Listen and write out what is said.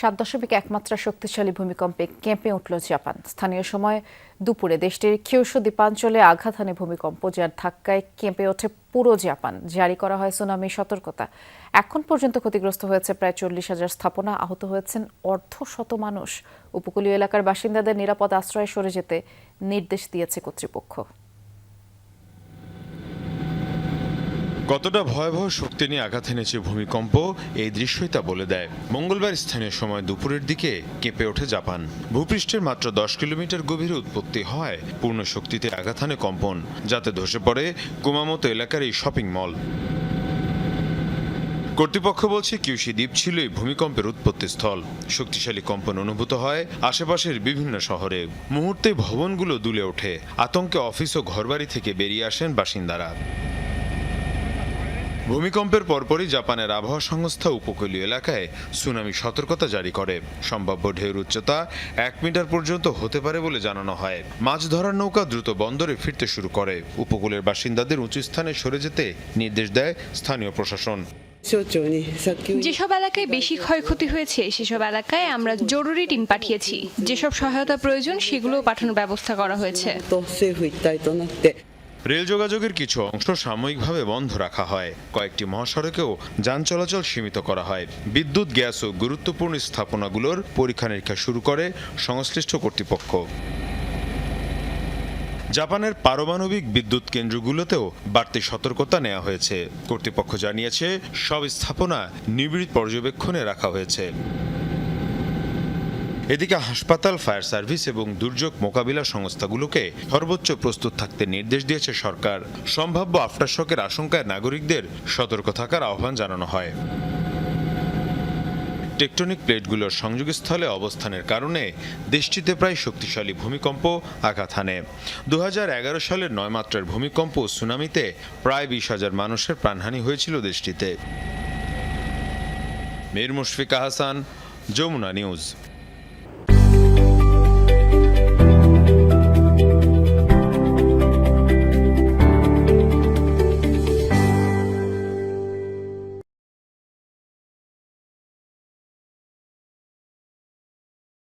7.1 মাত্রা শক্তিশালী ভূমিকম্পে কেঁপে উঠল জাপান। স্থানীয় সময় দুপুরে দেশটির কিউশু দ্বীপাঞ্চলে আঘাত হানে ভূমিকম্প, যার ধাক্কায় কেঁপে ওঠে পুরো জাপান। জারি করা হয় সুনামি সতর্কতা। এখন পর্যন্ত ক্ষতিগ্রস্ত হয়েছে প্রায় 40,000 স্থাপনা, আহত হয়েছেন অর্ধশত মানুষ। উপকূলীয় এলাকার বাসিন্দাদের নিরাপদ আশ্রয়ে সরে যেতে নির্দেশ দিয়েছে কর্তৃপক্ষ। কতটা ভয়াবহ শক্তি নিয়ে আঘাত এনেছে ভূমিকম্প, এই দৃশ্যই তা বলে দেয়। মঙ্গলবার স্থানীয় সময় দুপুরের দিকে কেঁপে ওঠে জাপান। ভূপৃষ্ঠের মাত্র 10 কিলোমিটার গভীরে উৎপত্তি হয় পূর্ণ শক্তিতে আঘাত হানে কম্পন, যাতে ধসে পড়ে কুমামোতো এলাকার এই শপিং মল। কর্তৃপক্ষ বলছে কিউশু দ্বীপ ছিল এই ভূমিকম্পের উৎপত্তি স্থল। শক্তিশালী কম্পন অনুভূত হয় আশেপাশের বিভিন্ন শহরে। মুহূর্তে ভবনগুলো দুলে ওঠে। আতঙ্কে অফিস ও ঘরবাড়ি থেকে বেরিয়ে আসেন বাসিন্দারা। ভূমিকম্পের পরপরই জাপানের আবহাওয়া সংস্থা উপকূলীয় এলাকায় সুনামি সতর্কতা জারি করে। সম্ভাব্য ঢেউর উচ্চতা 1 মিটার পর্যন্ত হতে পারে বলে জানানো হয়। মাছ ধরার নৌকা দ্রুত বন্দরে ফিরতে শুরু করে। উপকূলের বাসিন্দাদের উঁচু স্থানে সরে যেতে নির্দেশ দেয় স্থানীয় প্রশাসন। যেসব এলাকায় বেশি ক্ষয়ক্ষতি হয়েছে সেসব এলাকায় আমরা জরুরি টিম পাঠিয়েছি। যেসব সহায়তা প্রয়োজন সেগুলো পাঠানোর ব্যবস্থা করা হয়েছে। রেল যোগাযোগের কিছু অংশ সাময়িকভাবে বন্ধ রাখা হয়। কয়েকটি মহাসড়কেও যান চলাচল সীমিত করা হয়। বিদ্যুৎ, গ্যাস ও গুরুত্বপূর্ণ স্থাপনাগুলোর পরীক্ষা নিরীক্ষা শুরু করে সংশ্লিষ্ট কর্তৃপক্ষ। জাপানের পারমাণবিক বিদ্যুৎ কেন্দ্রগুলোতেও বাড়তি সতর্কতা নেওয়া হয়েছে। কর্তৃপক্ষ জানিয়েছে সব স্থাপনা নিবিড় পর্যবেক্ষণে রাখা হয়েছে। এদিকে হাসপাতাল, ফায়ার সার্ভিস এবং দুর্যোগ মোকাবিলা সংস্থাগুলোকে সর্বোচ্চ প্রস্তুত থাকতে নির্দেশ দিয়েছে সরকার। সম্ভাব্য আফটারশকের আশঙ্কায় নাগরিকদের সতর্ক থাকার আহ্বান জানানো হয়। টেকটনিক প্লেটগুলোর সংযোগস্থলে অবস্থানের কারণে দেশটিতে প্রায় শক্তিশালী ভূমিকম্প আঘাত হানে। 2011 সালের 9 মাত্রার ভূমিকম্প ও সুনামিতে প্রায় 20,000 মানুষের প্রাণহানি হয়েছিল দেশটিতে। মীর মুশফিক হাসান, যমুনা নিউজ।